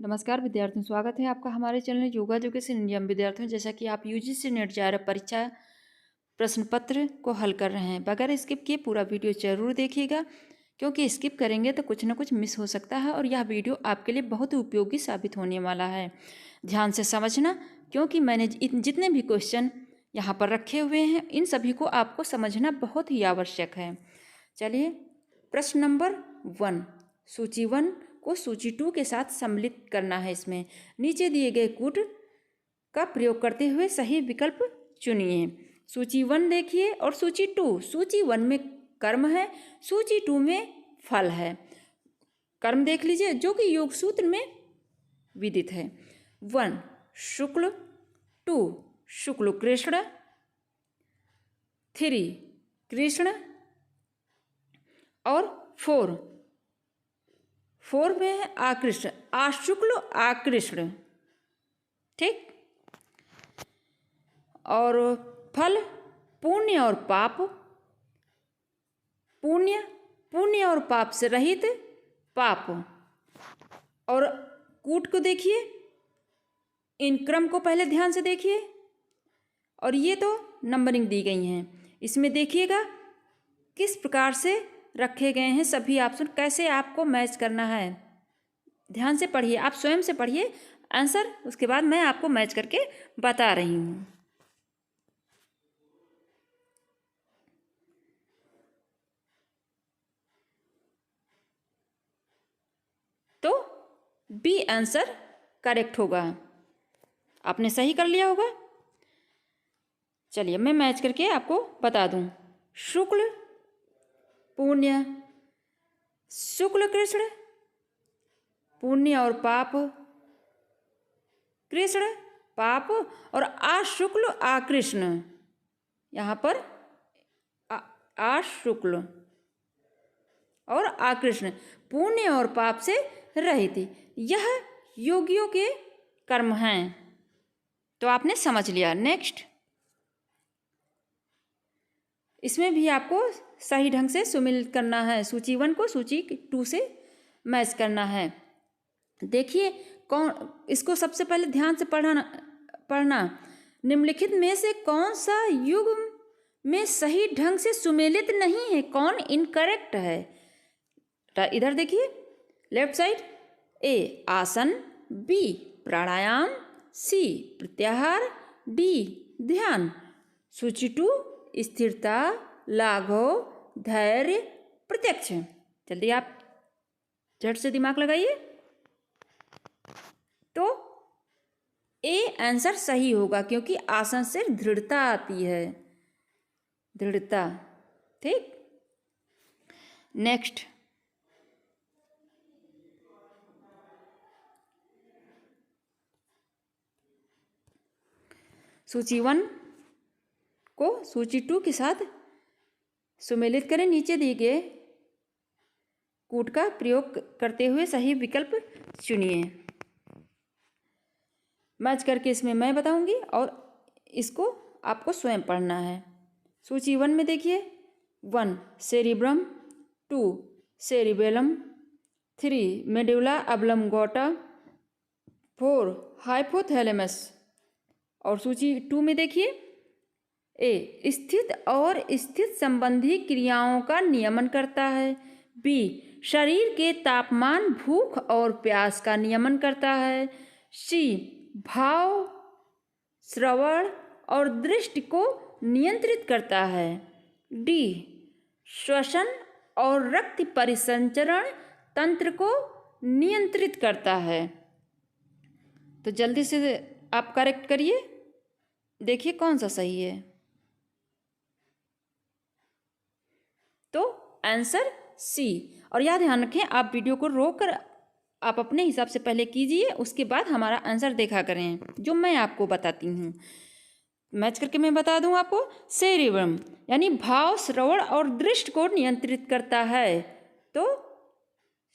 नमस्कार विद्यार्थियों, स्वागत है आपका हमारे चैनल योगा एजुकेशन इंडिया में। विद्यार्थियों, जैसा कि आप यूजीसी नेट जे परीक्षा प्रश्न पत्र को हल कर रहे हैं, बगैर स्किप किए पूरा वीडियो जरूर देखिएगा, क्योंकि स्किप करेंगे तो कुछ ना कुछ मिस हो सकता है और यह वीडियो आपके लिए बहुत ही उपयोगी साबित होने वाला है। ध्यान से समझना, क्योंकि मैंने जितने भी क्वेश्चन यहाँ पर रखे हुए हैं इन सभी को आपको समझना बहुत ही आवश्यक है। चलिए, प्रश्न नंबर 1, सूची 1 को सूची 2 के साथ सम्मिलित करना है। इसमें नीचे दिए गए कूट का प्रयोग करते हुए सही विकल्प चुनिए। सूची 1 देखिए और सूची 2। सूची 1 में कर्म है, सूची 2 में फल है। कर्म देख लीजिए जो कि योग सूत्र में विदित है। 1 शुक्ल, 2 शुक्ल कृष्ण, 3 कृष्ण और 4 में है आकृष्ण, आशुक्ल आकृष्ण। ठीक। और फल पुण्य और पाप, पुण्य और पाप से रहित पाप। और कूट को देखिए, इन क्रम को पहले ध्यान से देखिए और ये तो नंबरिंग दी गई हैं। इसमें देखिएगा किस प्रकार से रखे गए हैं सभी ऑप्शन, कैसे आपको मैच करना है। ध्यान से पढ़िए, आप स्वयं से पढ़िए आंसर, उसके बाद मैं आपको मैच करके बता रही हूँ। तो बी आंसर करेक्ट होगा। आपने सही कर लिया होगा। चलिए मैं मैच करके आपको बता दूं। शुक्ल पुण्य, शुक्ल कृष्ण, पुण्य और पाप, कृष्ण पाप और आशुक्ल आकृष्ण। यहाँ पर आशुक्ल और आकृष्ण पुण्य और पाप से रहित, यह योगियों के कर्म हैं। तो आपने समझ लिया। नेक्स्ट, इसमें भी आपको सही ढंग से सुमिलित करना है। सूची 1 को सूची 2 से मैच करना है। देखिए कौन, इसको सबसे पहले ध्यान से पढ़ना। निम्नलिखित में से कौन सा युग्म में सही ढंग से सुमेलित नहीं है, कौन इनकरेक्ट है। इधर देखिए लेफ्ट साइड, ए आसन, बी प्राणायाम, सी प्रत्याहार, डी ध्यान। सूची 2 स्थिरता, लाघव, धैर्य, प्रत्यक्ष। जल्दी आप झट से दिमाग लगाइए। तो ए आंसर सही होगा, क्योंकि आसन से दृढ़ता आती है, दृढ़ता। ठीक। नेक्स्ट, सूची 1 को सूची 2 के साथ सुमेलित करें। नीचे दिए गए कूट का प्रयोग करते हुए सही विकल्प चुनिए। मैच करके इसमें मैं बताऊंगी और इसको आपको स्वयं पढ़ना है। सूची 1 में देखिए 1 सेरिब्रम, 2 सेरिबेलम, 3 मेडुला ऑब्लंगोटा, 4 हाइपोथैलेमस। और सूची 2 में देखिए ए स्थित और स्थित संबंधी क्रियाओं का नियमन करता है, बी शरीर के तापमान, भूख और प्यास का नियमन करता है, सी भाव, श्रवण और दृष्टि को नियंत्रित करता है, डी श्वसन और रक्त परिसंचरण तंत्र को नियंत्रित करता है। तो जल्दी से आप करेक्ट करिए, देखिए कौन सा सही है। तो आंसर सी। और याद ध्यान रखें, आप वीडियो को रोक कर आप अपने हिसाब से पहले कीजिए, उसके बाद हमारा आंसर देखा करें जो मैं आपको बताती हूँ। मैच करके मैं बता दूँ आपको। सेरिब्रम यानी भाव, श्रवण और दृष्टि को नियंत्रित करता है, तो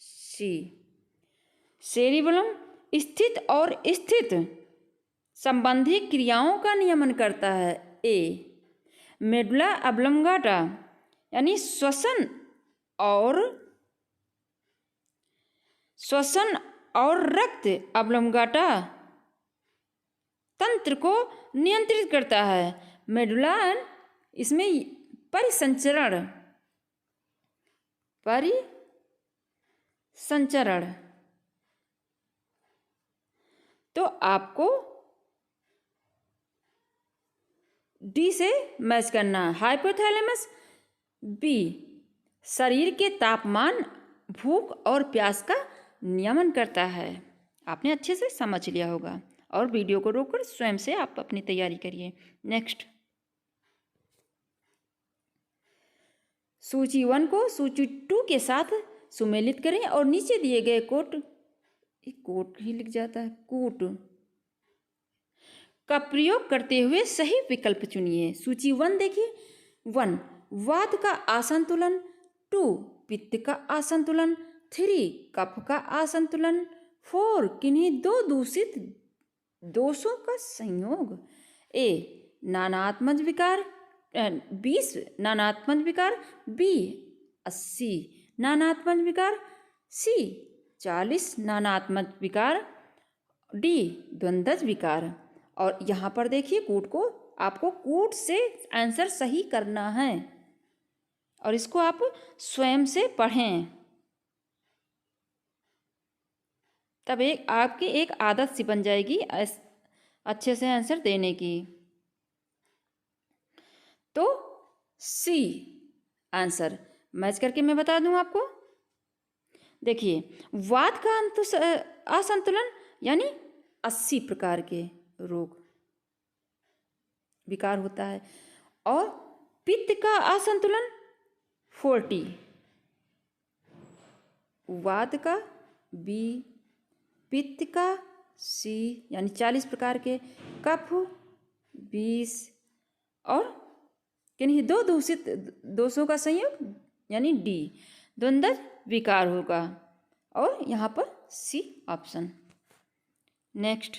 सी। सेरिब्रम स्थित और स्थित संबंधी क्रियाओं का नियमन करता है, ए। मेडुला ऑब्लंगाटा यानी श्वसन और रक्त अवलंगाटा तंत्र को नियंत्रित करता है। मेडुला इसमें परिसंचरण तो आपको डी से मैच करना। हाइपोथैलेमस बी शरीर के तापमान, भूख और प्यास का नियमन करता है। आपने अच्छे से समझ लिया होगा और वीडियो को रोककर स्वयं से आप अपनी तैयारी करिए। नेक्स्ट, सूची 1 को सूची 2 के साथ सुमेलित करें और नीचे दिए गए कोट ही लिख जाता है, कोट का प्रयोग करते हुए सही विकल्प चुनिए। सूची 1 देखिए। 1 वात का असंतुलन, 2 पित्त का असंतुलन, 3 कफ का असंतुलन, 4 किन्हीं दो दूषित दोषों का संयोग। ए नानात्मक विकार 20 नानात्मक विकार, बी 80 नानात्मक विकार, सी 40 नानात्मक विकार, डी द्वंद्वज विकार। और यहाँ पर देखिए कूट को आपको कूट से आंसर सही करना है और इसको आप स्वयं से पढ़ें, तब आपकी एक आदत सी बन जाएगी अच्छे से आंसर देने की। तो सी आंसर मैच करके मैं बता दूं आपको। देखिए, वात का असंतुलन यानी 80 प्रकार के रोग विकार होता है और पित्त का असंतुलन 40, वात का बी, पित्त का सी यानी 40 प्रकार के, कफ 20 और किन्हीं दो दूषित दोषों का संयोग यानी डी द्वंद्वज विकार होगा और यहाँ पर C option. Next,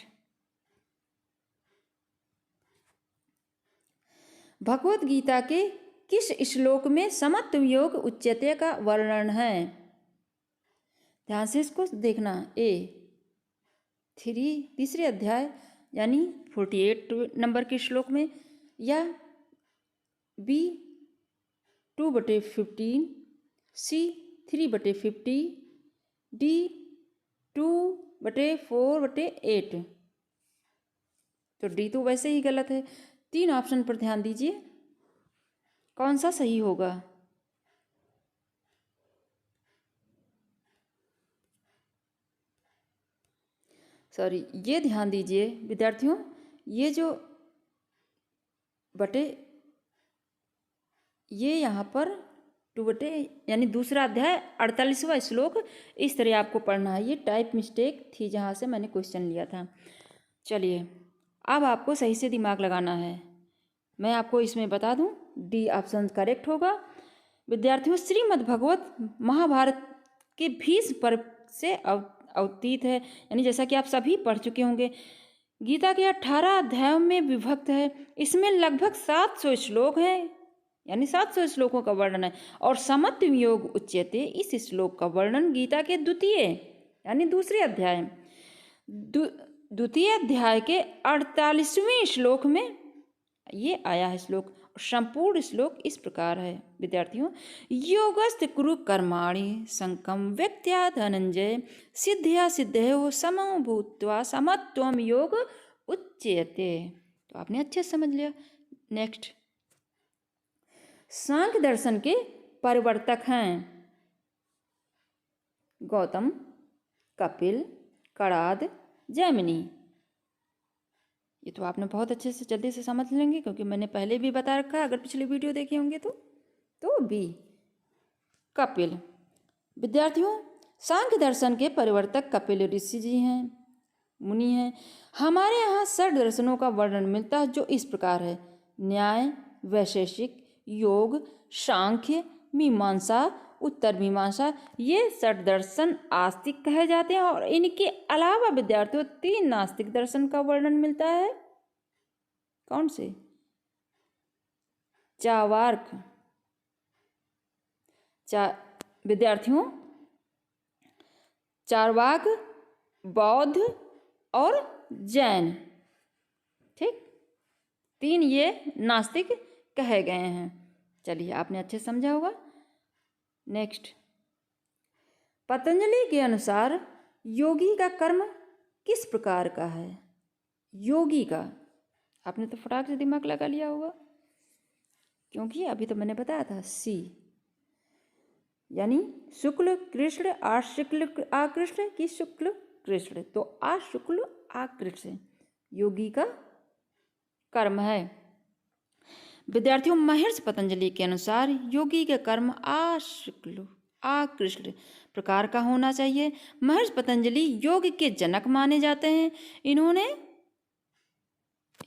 Bhagavad Gita के किस श्लोक में समत्व योग उच्यते का वर्णन है? ध्यान से इसको देखना। ए 3 अध्याय यानी 48 नंबर के श्लोक में, या बी 2/15, सी 3/50, डी 2/4/8। तो डी तो वैसे ही गलत है। 3 ऑप्शन पर ध्यान दीजिए, कौन सा सही होगा? सॉरी, ये ध्यान दीजिए विद्यार्थियों, ये जो ये यहाँ पर 2 यानी दूसरा अध्याय 48वां श्लोक इस तरह आपको पढ़ना है। ये टाइप मिस्टेक थी जहाँ से मैंने क्वेश्चन लिया था। चलिए, अब आपको सही से दिमाग लगाना है। मैं आपको इसमें बता दूं, डी ऑप्शन करेक्ट होगा। विद्यार्थियों, श्रीमद् भगवत महाभारत के भीष्म पर्व से अवतीत है, यानी जैसा कि आप सभी पढ़ चुके होंगे। गीता के 18 अध्यायों में विभक्त है। इसमें लगभग 700 श्लोक हैं, यानी 700 श्लोकों का वर्णन है। और समत्व योग उच्यते इस श्लोक का वर्णन गीता के दूसरे अध्याय द्वितीय अध्याय के 48वें श्लोक में ये आया है श्लोक। संपूर्ण श्लोक इस प्रकार है विद्यार्थियों। योगस्थ कुरु कर्माणि संकम व्यक्त्या धनंजय सिद्ध्या सिद्धयो समो भूत्वा समत्वम योग उच्यते। तो आपने अच्छे से समझ लिया। नेक्स्ट, सांख्य दर्शन के परिवर्तक हैं गौतम, कपिल, कणाद, जैमिनी। ये तो आपने बहुत अच्छे से जल्दी से समझ लेंगे क्योंकि मैंने पहले भी बता रखा है, अगर पिछले वीडियो देखे होंगे तो बी कपिल। विद्यार्थियों, सांख्य दर्शन के परिवर्तक कपिल ऋषि जी हैं, मुनि हैं। हमारे यहाँ 6 दर्शनों का वर्णन मिलता है जो इस प्रकार है: न्याय, वैशेषिक, योग, सांख्य, मीमांसा, उत्तर मीमांसा। ये 6 दर्शन आस्तिक कहे जाते हैं और इनके अलावा विद्यार्थियों 3 नास्तिक दर्शन का वर्णन मिलता है। कौन से? चार्वाक। विद्यार्थियों, चार्वाक, बौद्ध और जैन। ठीक, 3 ये नास्तिक कहे गए हैं। चलिए, आपने अच्छे समझा होगा। नेक्स्ट, पतंजलि के अनुसार योगी का कर्म किस प्रकार का है? योगी का, आपने तो फटाक से दिमाग लगा लिया होगा, क्योंकि अभी तो मैंने बताया था सी, यानी शुक्ल कृष्ण आशुक्ल आकृष्ण की शुक्ल कृष्ण, तो आशुक्ल आकृष्ण योगी का कर्म है। विद्यार्थियों, महर्षि पतंजलि के अनुसार योगी का कर्म आशुक्ल आकृष्ण प्रकार का होना चाहिए। महर्षि पतंजलि योग के जनक माने जाते हैं। इन्होंने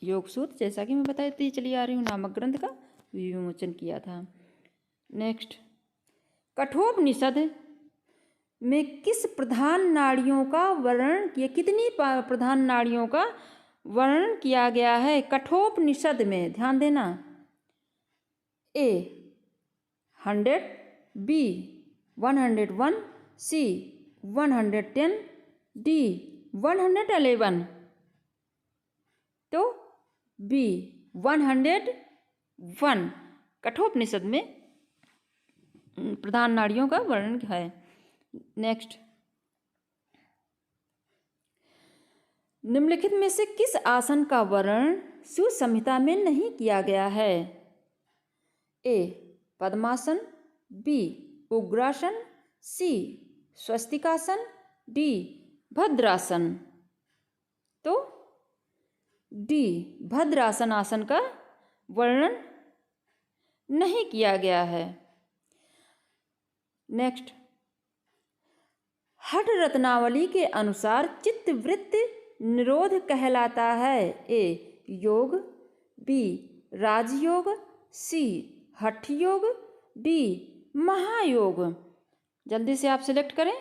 योग सूत्र, जैसा कि मैं बताती चली आ रही हूँ, नामक ग्रंथ का विमोचन किया था। नेक्स्ट, कठोपनिषद में किस प्रधान नाड़ियों का वर्णन किया, कितनी प्रधान नाड़ियों का वर्णन किया गया है कठोपनिषद में? ध्यान देना। ए 100, बी 101, सी 110, डी 111। तो बी 101 कठोपनिषद में प्रधान नाड़ियों का वर्णन है। नेक्स्ट, निम्नलिखित में से किस आसन का वर्णन सूत्र संहिता में नहीं किया गया है? ए पद्मासन, बी उग्रासन, सी स्वस्तिकासन, डी भद्रासन। तो डी भद्रासन आसन का वर्णन नहीं किया गया है। नेक्स्ट, हठ रत्नावली के अनुसार चित्तवृत्ति निरोध कहलाता है? ए योग, बी राजयोग, सी हठ योग, डी महायोग। जल्दी से आप सिलेक्ट करें।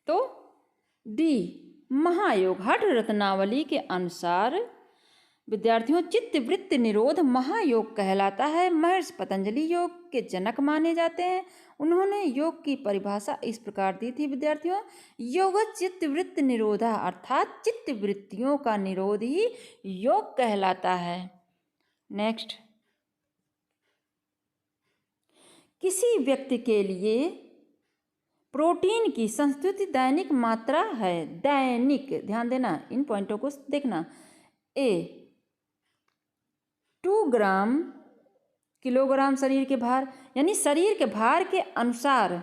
तो डी महायोग। हठ रत्नावली के अनुसार विद्यार्थियों चित्तवृत्ति निरोध महायोग कहलाता है। महर्षि पतंजलि योग के जनक माने जाते हैं। उन्होंने योग की परिभाषा इस प्रकार दी थी विद्यार्थियों, योग चित्तवृत्ति निरोधा, अर्थात चित्तवृत्तियों का निरोध ही योग कहलाता है। नेक्स्ट, किसी व्यक्ति के लिए प्रोटीन की संस्तुति दैनिक मात्रा है? दैनिक, ध्यान देना, इन पॉइंटों को देखना। ए 2 ग्राम किलोग्राम शरीर के भार, यानी शरीर के भार के अनुसार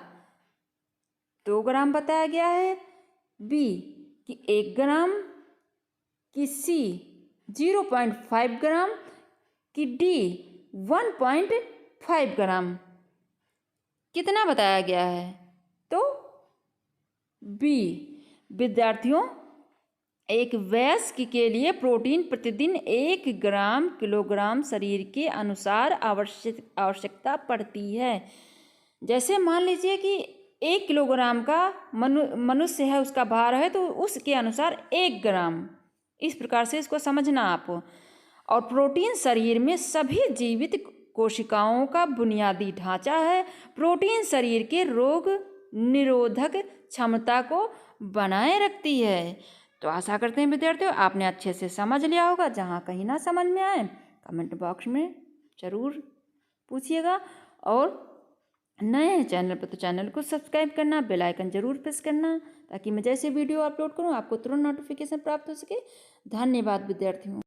2 ग्राम बताया गया है। बी कि 1 ग्राम, कि सी 0.5 ग्राम, कि डी 1.5 ग्राम। कितना बताया गया है? तो बी। विद्यार्थियों, एक वयस्क के लिए प्रोटीन प्रतिदिन 1 ग्राम किलोग्राम शरीर के अनुसार आवश्यकता पड़ती है। जैसे मान लीजिए कि 1 किलोग्राम का मनुष्य है, उसका भार है, तो उसके अनुसार 1 ग्राम, इस प्रकार से इसको समझना आप। और प्रोटीन शरीर में सभी जीवित कोशिकाओं का बुनियादी ढांचा है। प्रोटीन शरीर के रोग निरोधक क्षमता को बनाए रखती है। तो आशा करते हैं विद्यार्थियों आपने अच्छे से समझ लिया होगा। जहाँ कहीं ना समझ में आए कमेंट बॉक्स में ज़रूर पूछिएगा, और नए हैं चैनल पर तो चैनल को सब्सक्राइब करना, बेल आइकन जरूर प्रेस करना, ताकि मैं जैसे वीडियो अपलोड करूँ आपको तुरंत नोटिफिकेशन प्राप्त हो सके। धन्यवाद विद्यार्थियों।